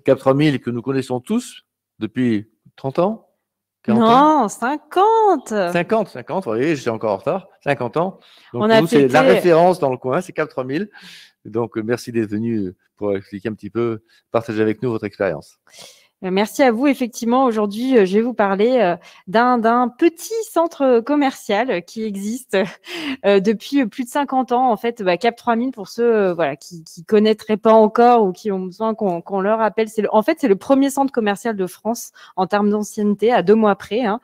Cap 3000 que nous connaissons tous depuis 30 ans, 40 ans. Non, 50. 50, vous voyez, j'étais encore en retard, 50 ans. Donc On pour a nous, c'est la fêté. référence dans le coin, c'est Cap 3000. Donc merci d'être venu pour expliquer un petit peu, partager avec nous votre expérience. Merci à vous. Effectivement, aujourd'hui, je vais vous parler d'un petit centre commercial qui existe depuis plus de 50 ans. En fait, Cap 3000, pour ceux voilà, qui connaîtraient pas encore ou qui ont besoin qu'on leur rappelle, en fait, c'est le premier centre commercial de France en termes d'ancienneté, à 2 mois près. Hein.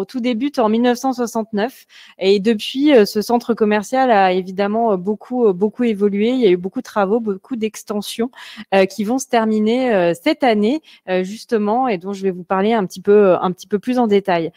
Tout débute en 1969 et depuis, ce centre commercial a évidemment beaucoup évolué. Il y a eu beaucoup de travaux, beaucoup d'extensions qui vont se terminer cette année. Justement, et dont je vais vous parler un petit peu plus en détail.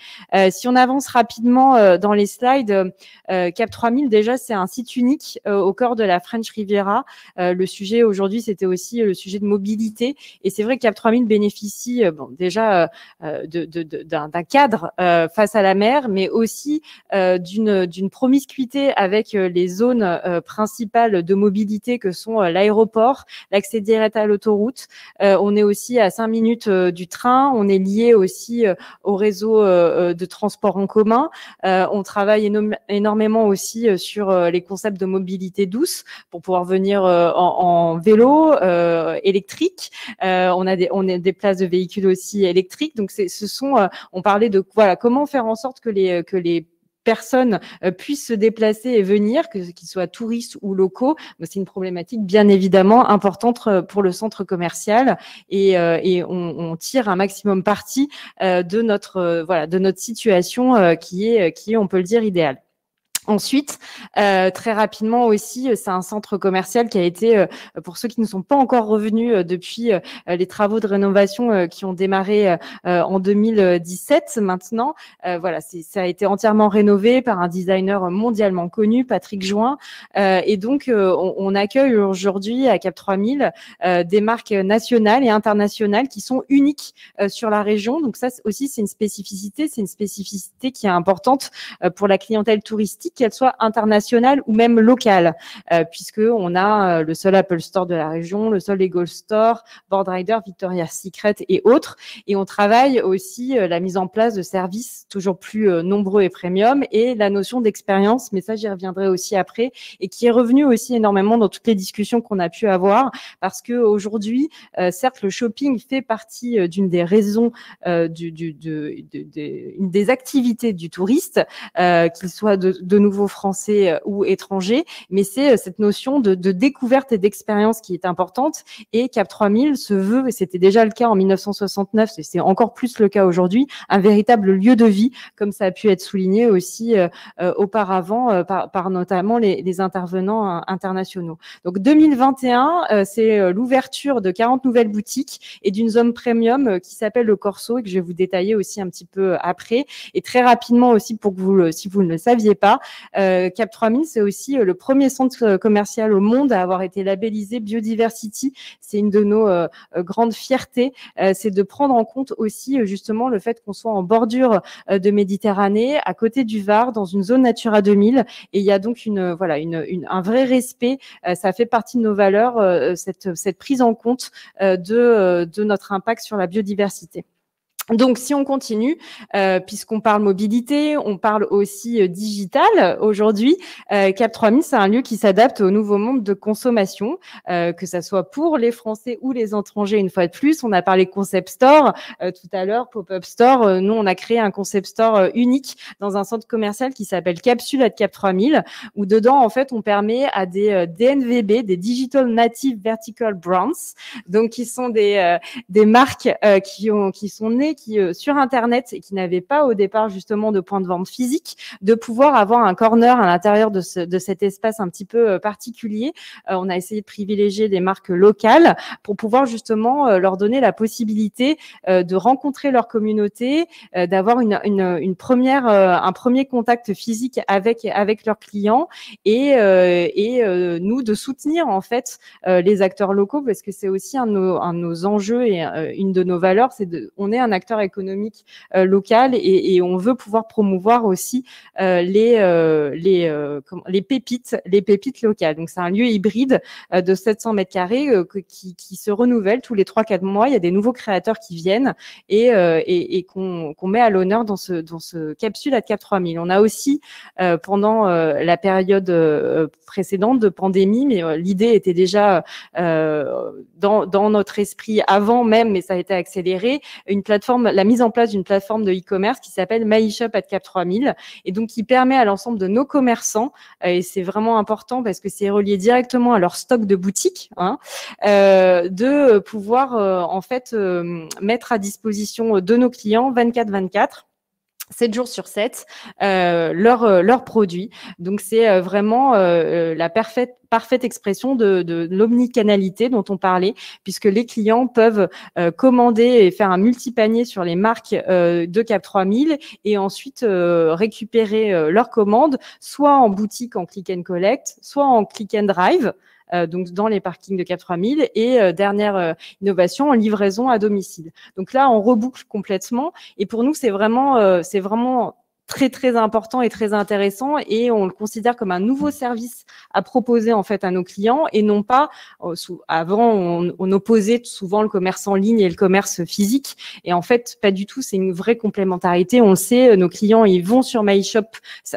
Si on avance rapidement dans les slides, Cap 3000, déjà, c'est un site unique au cœur de la French Riviera. Le sujet aujourd'hui, c'était aussi le sujet de mobilité. Et c'est vrai que Cap 3000 bénéficie déjà d'un cadre face à la mer, mais aussi d'une promiscuité avec les zones principales de mobilité que sont l'aéroport, l'accès direct à l'autoroute. On est aussi à 5 minutes du train. On est lié aussi au réseau de transport en commun. On travaille énormément aussi sur les concepts de mobilité douce pour pouvoir venir en vélo électrique. On a des places de véhicules aussi électriques. Donc on parlait de voilà comment faire en sorte que les personnes puissent se déplacer et venir, qu'ils soient touristes ou locaux. C'est une problématique bien évidemment importante pour le centre commercial et on tire un maximum parti de notre situation qui est, on peut le dire, idéale. Ensuite, très rapidement aussi, c'est un centre commercial qui a été, pour ceux qui ne sont pas encore revenus depuis les travaux de rénovation qui ont démarré en 2017 maintenant, ça a été entièrement rénové par un designer mondialement connu, Patrick Join, et donc on accueille aujourd'hui à Cap 3000 des marques nationales et internationales qui sont uniques sur la région. Donc ça aussi, c'est une spécificité qui est importante pour la clientèle touristique, qu'elle soit internationale ou même locale, puisque on a le seul Apple Store de la région, le seul Lego Store, Boardrider, Victoria's Secret et autres. Et on travaille aussi la mise en place de services toujours plus nombreux et premium et la notion d'expérience, mais ça j'y reviendrai aussi après, et qui est revenu aussi énormément dans toutes les discussions qu'on a pu avoir, parce que aujourd'hui, certes, le shopping fait partie d'une des raisons, une des activités du touriste, qu'il soit de nouveau français ou étranger, mais c'est cette notion de découverte et d'expérience qui est importante. Et Cap 3000 se veut, et c'était déjà le cas en 1969, c'est encore plus le cas aujourd'hui, un véritable lieu de vie, comme ça a pu être souligné aussi auparavant par notamment les intervenants internationaux. Donc 2021, c'est l'ouverture de 40 nouvelles boutiques et d'une zone premium qui s'appelle le Corso et que je vais vous détailler aussi un petit peu après. Et très rapidement aussi, pour que si vous ne le saviez pas, Cap 3000, c'est aussi le premier centre commercial au monde à avoir été labellisé Biodiversity. C'est une de nos grandes fiertés, c'est de prendre en compte aussi justement le fait qu'on soit en bordure de Méditerranée, à côté du Var, dans une zone Natura 2000. Et il y a donc un vrai respect. Ça fait partie de nos valeurs, cette prise en compte de notre impact sur la biodiversité. Donc, si on continue, puisqu'on parle mobilité, on parle aussi digital. Aujourd'hui, Cap 3000, c'est un lieu qui s'adapte au nouveau monde de consommation, que ça soit pour les Français ou les étrangers. Une fois de plus, on a parlé concept store tout à l'heure, pop-up store. Nous, on a créé un concept store unique dans un centre commercial qui s'appelle Capsule à Cap 3000, où dedans, en fait, on permet à des DNVB, des Digital Native Vertical Brands, donc qui sont des marques qui sont nées sur Internet et qui n'avaient pas au départ justement de point de vente physique, de pouvoir avoir un corner à l'intérieur de cet espace un petit peu particulier. On a essayé de privilégier des marques locales pour pouvoir justement leur donner la possibilité de rencontrer leur communauté, d'avoir un premier contact physique avec leurs clients et nous de soutenir en fait les acteurs locaux, parce que c'est aussi un de nos enjeux et une de nos valeurs, on est un acteur acteur économique local et on veut pouvoir promouvoir aussi les pépites locales. Donc c'est un lieu hybride de 700 mètres carrés qui se renouvelle tous les 3-4 mois. Il y a des nouveaux créateurs qui viennent et qu'on met à l'honneur dans ce capsule à Cap 3000. On a aussi pendant la période précédente de pandémie, mais l'idée était déjà dans notre esprit avant même, mais ça a été accéléré, la mise en place d'une plateforme de e-commerce qui s'appelle MyShop at Cap 3000 et donc qui permet à l'ensemble de nos commerçants, et c'est vraiment important parce que c'est relié directement à leur stock de boutique, de pouvoir en fait mettre à disposition de nos clients 24/24. 7 jours sur 7, leurs produits. Donc, c'est vraiment la parfaite expression de l'omnicanalité dont on parlait, puisque les clients peuvent commander et faire un multipanier sur les marques de Cap 3000 et ensuite récupérer leurs commandes, soit en boutique en click and collect, soit en click and drive, donc dans les parkings de Cap 3000 et dernière innovation en livraison à domicile. Donc là, on reboucle complètement et pour nous, c'est vraiment très très important et très intéressant et on le considère comme un nouveau service à proposer en fait à nos clients et non pas avant on opposait souvent le commerce en ligne et le commerce physique et en fait pas du tout, c'est une vraie complémentarité. On le sait, nos clients ils vont sur MyShop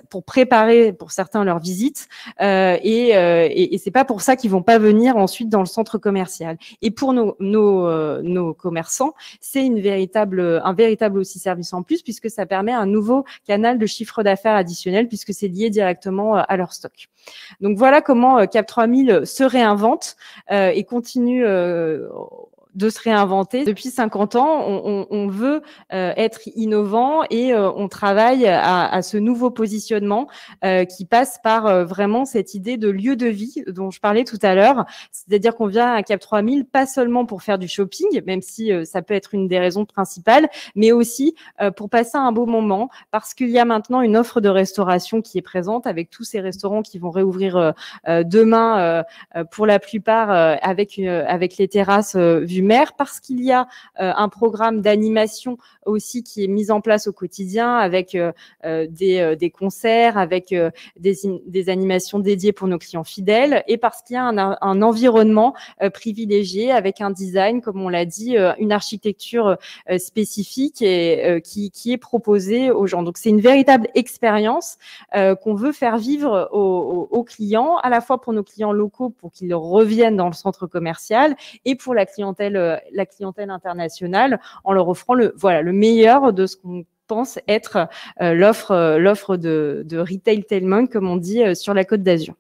pour préparer pour certains leur visite et c'est pas pour ça qu'ils vont pas venir ensuite dans le centre commercial. Et pour nos commerçants, c'est un véritable aussi service en plus puisque ça permet un nouveau canal de chiffre d'affaires additionnel puisque c'est lié directement à leur stock. Donc voilà comment Cap 3000 se réinvente et continue de se réinventer. Depuis 50 ans, on veut être innovant et on travaille à ce nouveau positionnement qui passe par vraiment cette idée de lieu de vie dont je parlais tout à l'heure. C'est-à-dire qu'on vient à Cap 3000 pas seulement pour faire du shopping, même si ça peut être une des raisons principales, mais aussi pour passer un beau moment parce qu'il y a maintenant une offre de restauration qui est présente avec tous ces restaurants qui vont réouvrir demain pour la plupart avec les terrasses vues mer parce qu'il y a un programme d'animation aussi qui est mis en place au quotidien avec des concerts, avec des animations dédiées pour nos clients fidèles et parce qu'il y a un environnement privilégié avec un design, comme on l'a dit, une architecture spécifique et qui est proposée aux gens. Donc, c'est une véritable expérience qu'on veut faire vivre aux clients, à la fois pour nos clients locaux pour qu'ils reviennent dans le centre commercial et pour la clientèle internationale en leur offrant le meilleur de ce qu'on pense être l'offre de retailtainment, comme on dit, sur la Côte d'Azur.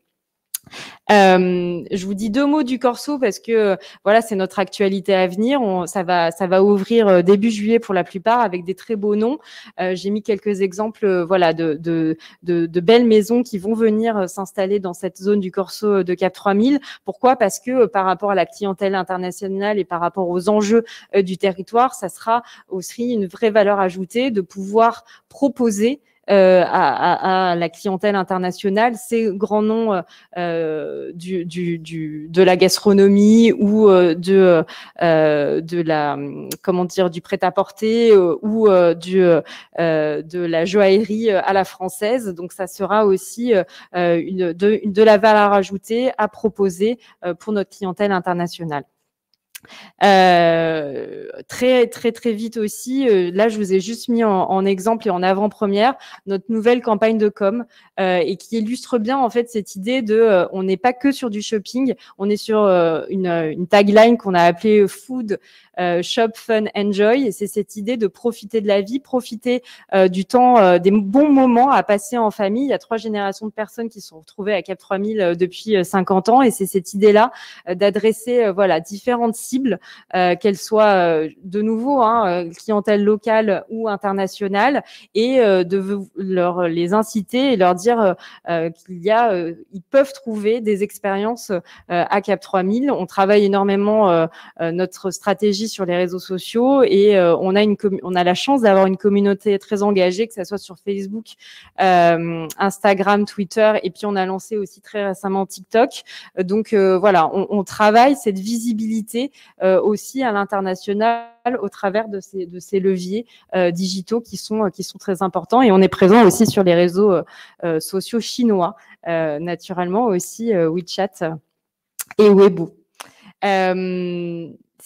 Je vous dis 2 mots du Corso parce que voilà, c'est notre actualité à venir. Ça va ouvrir début juillet pour la plupart avec des très beaux noms. J'ai mis quelques exemples, voilà, de belles maisons qui vont venir s'installer dans cette zone du Corso de Cap 3000. Pourquoi ? Parce que par rapport à la clientèle internationale et par rapport aux enjeux du territoire, ça sera aussi une vraie valeur ajoutée de pouvoir proposer à la clientèle internationale ces grands noms de la gastronomie ou de la du prêt-à-porter ou de la joaillerie à la française. Donc ça sera aussi de la valeur ajoutée à proposer pour notre clientèle internationale. Très très très vite aussi, là je vous ai juste mis en exemple et en avant-première notre nouvelle campagne de com et qui illustre bien en fait cette idée de on n'est pas que sur du shopping, on est sur une tagline qu'on a appelée Food Shop Fun Enjoy, et c'est cette idée de profiter de la vie, profiter du temps, des bons moments à passer en famille. Il y a 3 générations de personnes qui se sont retrouvées à Cap 3000 depuis 50 ans et c'est cette idée-là d'adresser différentes cibles, qu'elles soient de nouveau clientèle locale ou internationale, et de les inciter et leur dire ils peuvent trouver des expériences à Cap 3000. On travaille énormément notre stratégie sur les réseaux sociaux et on a la chance d'avoir une communauté très engagée, que ce soit sur Facebook, Instagram, Twitter, et puis on a lancé aussi très récemment TikTok. Donc voilà, on travaille cette visibilité aussi à l'international au travers de ces leviers digitaux qui sont très importants. Et on est présent aussi sur les réseaux sociaux chinois, naturellement aussi WeChat et Weibo.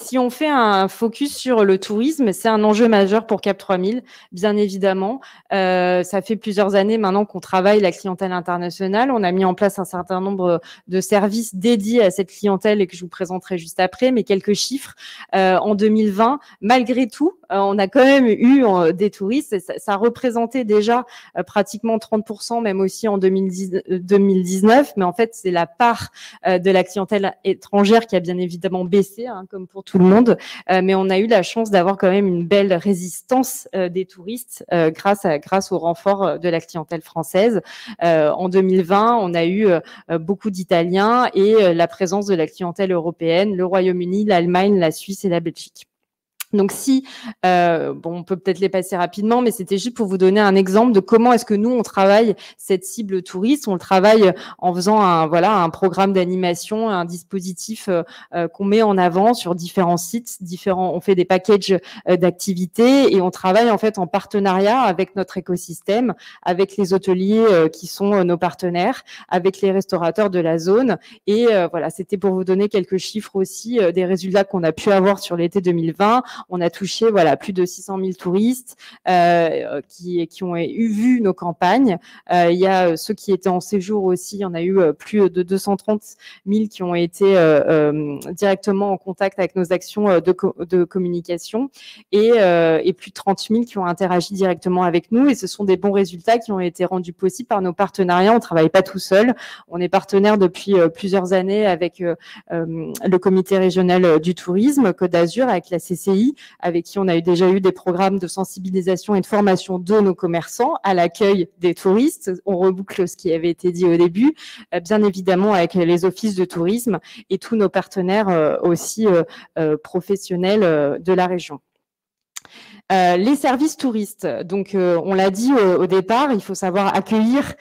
Si on fait un focus sur le tourisme, c'est un enjeu majeur pour Cap 3000, bien évidemment. Ça fait plusieurs années maintenant qu'on travaille la clientèle internationale. On a mis en place un certain nombre de services dédiés à cette clientèle et que je vous présenterai juste après. Mais quelques chiffres. En 2020, malgré tout, on a quand même eu des touristes. Ça représentait déjà pratiquement 30%, même aussi en 2019. Mais en fait, c'est la part de la clientèle étrangère qui a bien évidemment baissé, hein, comme pour tout le monde, mais on a eu la chance d'avoir quand même une belle résistance des touristes grâce au renfort de la clientèle française. En 2020, on a eu beaucoup d'Italiens et la présence de la clientèle européenne, le Royaume-Uni, l'Allemagne, la Suisse et la Belgique. Donc on peut peut-être les passer rapidement, mais c'était juste pour vous donner un exemple de comment est-ce que nous on travaille cette cible touriste. On le travaille en faisant un programme d'animation, un dispositif qu'on met en avant sur différents sites, on fait des packages d'activités et on travaille en fait en partenariat avec notre écosystème, avec les hôteliers qui sont nos partenaires, avec les restaurateurs de la zone. Et voilà, c'était pour vous donner quelques chiffres aussi des résultats qu'on a pu avoir sur l'été 2020. On a touché plus de 600 000 touristes qui ont vu nos campagnes. Il y a ceux qui étaient en séjour aussi. Il y en a eu plus de 230 000 qui ont été directement en contact avec nos actions de communication et plus de 30 000 qui ont interagi directement avec nous. Et ce sont des bons résultats qui ont été rendus possibles par nos partenariats. On ne travaille pas tout seul. On est partenaire depuis plusieurs années avec le comité régional du tourisme Côte d'Azur, avec la CCI, avec qui on a déjà eu des programmes de sensibilisation et de formation de nos commerçants à l'accueil des touristes. On reboucle ce qui avait été dit au début, bien évidemment avec les offices de tourisme et tous nos partenaires aussi professionnels de la région. Les services touristes, donc on l'a dit au départ, il faut savoir accueillir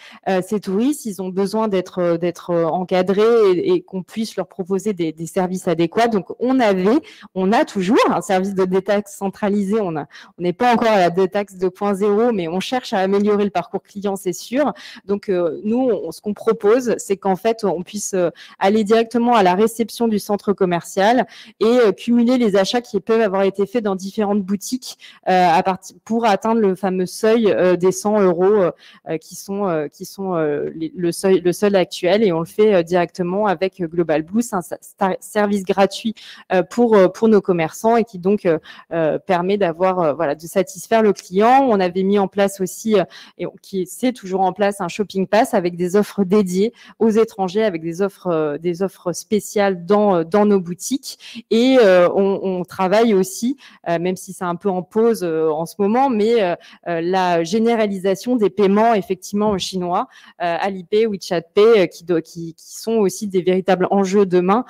ces touristes. Ils ont besoin d'être encadrés et qu'on puisse leur proposer des services adéquats. Donc on a toujours un service de détaxe centralisé. On n'est pas encore à la détaxe 2.0, mais on cherche à améliorer le parcours client, c'est sûr. Donc nous, ce qu'on propose, c'est qu'en fait on puisse aller directement à la réception du centre commercial et cumuler les achats qui peuvent avoir été faits dans différentes boutiques pour atteindre le fameux seuil des 100 € qui sont le seuil actuel, et on le fait directement avec Global Blue. C'est un service gratuit pour nos commerçants et qui donc permet d'avoir de satisfaire le client. On avait mis en place aussi c'est toujours en place un shopping pass avec des offres dédiées aux étrangers, avec des offres spéciales dans nos boutiques, et on travaille aussi, même si c'est un peu en pause en ce moment, mais la généralisation des paiements effectivement chinois, Alipay, WeChat Pay, qui sont aussi des véritables enjeux demain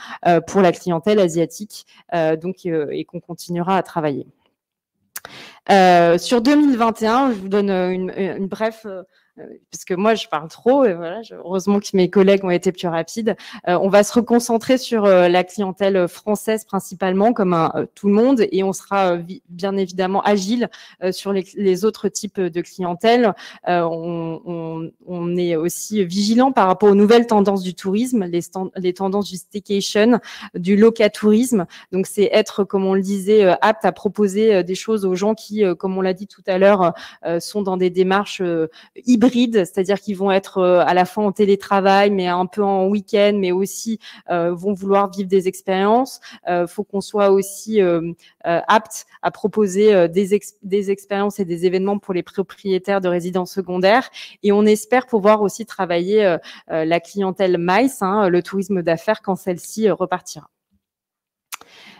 pour la clientèle asiatique, et qu'on continuera à travailler. Sur 2021, je vous donne une bref parce que moi je parle trop et voilà, heureusement que mes collègues ont été plus rapides. On va se reconcentrer sur la clientèle française principalement, comme tout le monde, et on sera bien évidemment agile sur les autres types de clientèle. On est aussi vigilant par rapport aux nouvelles tendances du tourisme, les tendances du staycation, du locatourisme. Donc c'est être, comme on le disait, apte à proposer des choses aux gens qui, comme on l'a dit tout à l'heure, sont dans des démarches hybrides, c'est-à-dire qu'ils vont être à la fois en télétravail, mais un peu en week-end, mais aussi vont vouloir vivre des expériences. Faut qu'on soit aussi apte à proposer des expériences et des événements pour les propriétaires de résidences secondaires. Et on espère pouvoir aussi travailler la clientèle MICE, le tourisme d'affaires, quand celle-ci repartira.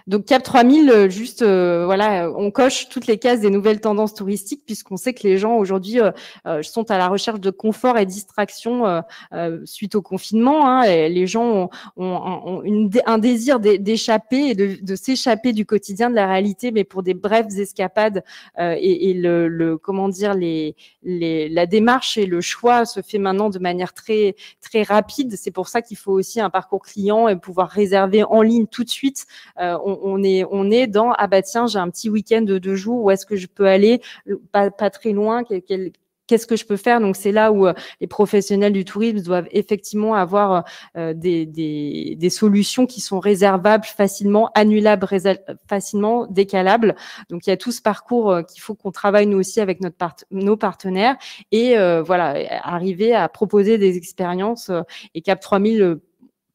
Donc Cap 3000, juste on coche toutes les cases des nouvelles tendances touristiques, puisqu'on sait que les gens aujourd'hui sont à la recherche de confort et distraction suite au confinement. Et les gens ont un désir d'échapper et de s'échapper du quotidien, de la réalité, mais pour des brèves escapades. Et la démarche et le choix se fait maintenant de manière très très rapide. C'est pour ça qu'il faut aussi un parcours client et pouvoir réserver en ligne tout de suite. on est dans ah bah tiens, j'ai un petit week-end de 2 jours, où est-ce que je peux aller, pas très loin, qu'est-ce que je peux faire? Donc, c'est là où les professionnels du tourisme doivent effectivement avoir des solutions qui sont réservables facilement, annulables facilement, décalables. Donc, il y a tout ce parcours qu'il faut qu'on travaille nous aussi avec nos partenaires et voilà, arriver à proposer des expériences et Cap 3000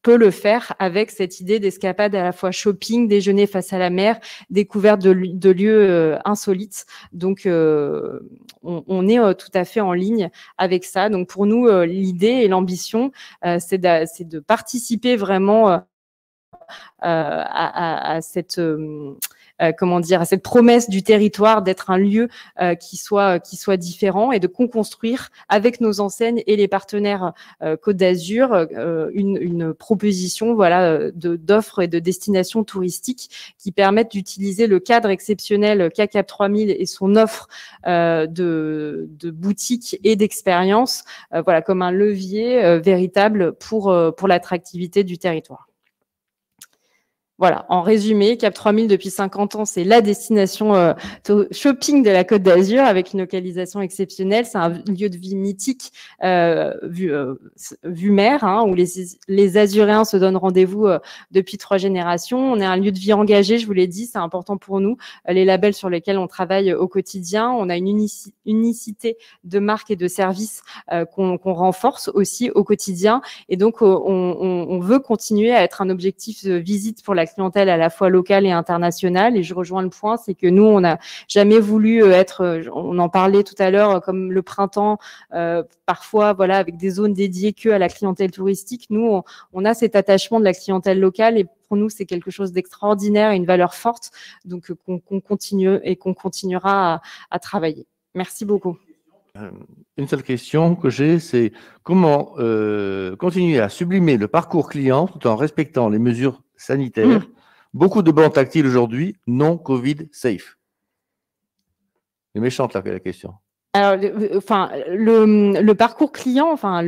peut le faire avec cette idée d'escapade à la fois shopping, déjeuner face à la mer, découverte de lieux insolites. Donc, on est tout à fait en ligne avec ça. Donc, pour nous, l'idée et l'ambition, c'est de participer vraiment à cette comment dire, à cette promesse du territoire d'être un lieu qui soit différent et de co-construire avec nos enseignes et les partenaires Côte d'Azur une proposition voilà d'offres et de destinations touristiques qui permettent d'utiliser le cadre exceptionnel qu'a Cap 3000 et son offre de boutiques et d'expériences voilà comme un levier véritable pour l'attractivité du territoire. Voilà, en résumé, Cap 3000 depuis 50 ans, c'est la destination shopping de la Côte d'Azur avec une localisation exceptionnelle. C'est un lieu de vie mythique vue mer, hein, où les Azuréens se donnent rendez-vous depuis 3 générations. On est un lieu de vie engagé, je vous l'ai dit, c'est important pour nous. Les labels sur lesquels on travaille au quotidien, on a une unicité de marques et de services qu'on renforce aussi au quotidien. Et donc, on veut continuer à être un objectif de visite pour la clientèle à la fois locale et internationale. Et je rejoins le point, c'est que nous, on n'a jamais voulu on en parlait tout à l'heure, comme le printemps, parfois, voilà, avec des zones dédiées que à la clientèle touristique. Nous, on a cet attachement de la clientèle locale et pour nous, c'est quelque chose d'extraordinaire et une valeur forte. Donc, qu'on continue et qu'on continuera à travailler. Merci beaucoup. Une seule question que j'ai, c'est comment continuer à sublimer le parcours client tout en respectant les mesures sanitaires. Beaucoup de bancs tactiles aujourd'hui, non Covid safe. C'est méchante la question. Alors, le parcours client, enfin,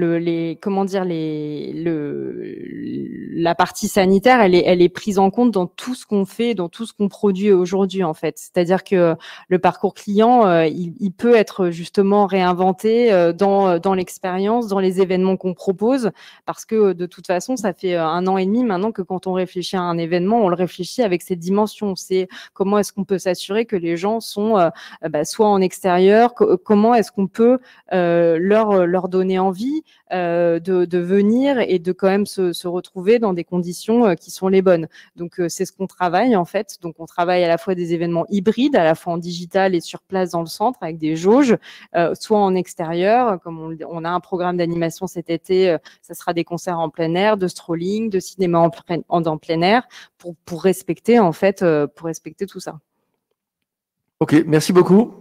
la partie sanitaire, elle est prise en compte dans tout ce qu'on fait, dans tout ce qu'on produit aujourd'hui, en fait. C'est-à-dire que le parcours client, il peut être justement réinventé dans l'expérience, dans les événements qu'on propose, parce que de toute façon, ça fait 1 an et demi maintenant que quand on réfléchit à un événement, on le réfléchit avec cette dimension. C'est comment est-ce qu'on peut s'assurer que les gens sont soit en extérieur, comment est-ce qu'on peut leur donner envie de venir et de quand même se retrouver dans des conditions qui sont les bonnes. Donc, c'est ce qu'on travaille en fait. Donc, on travaille à la fois des événements hybrides, à la fois en digital et sur place dans le centre avec des jauges, soit en extérieur, comme on a un programme d'animation cet été, ça sera des concerts en plein air, de strolling, de cinéma en plein air, pour respecter en fait, pour respecter tout ça. Ok, merci beaucoup.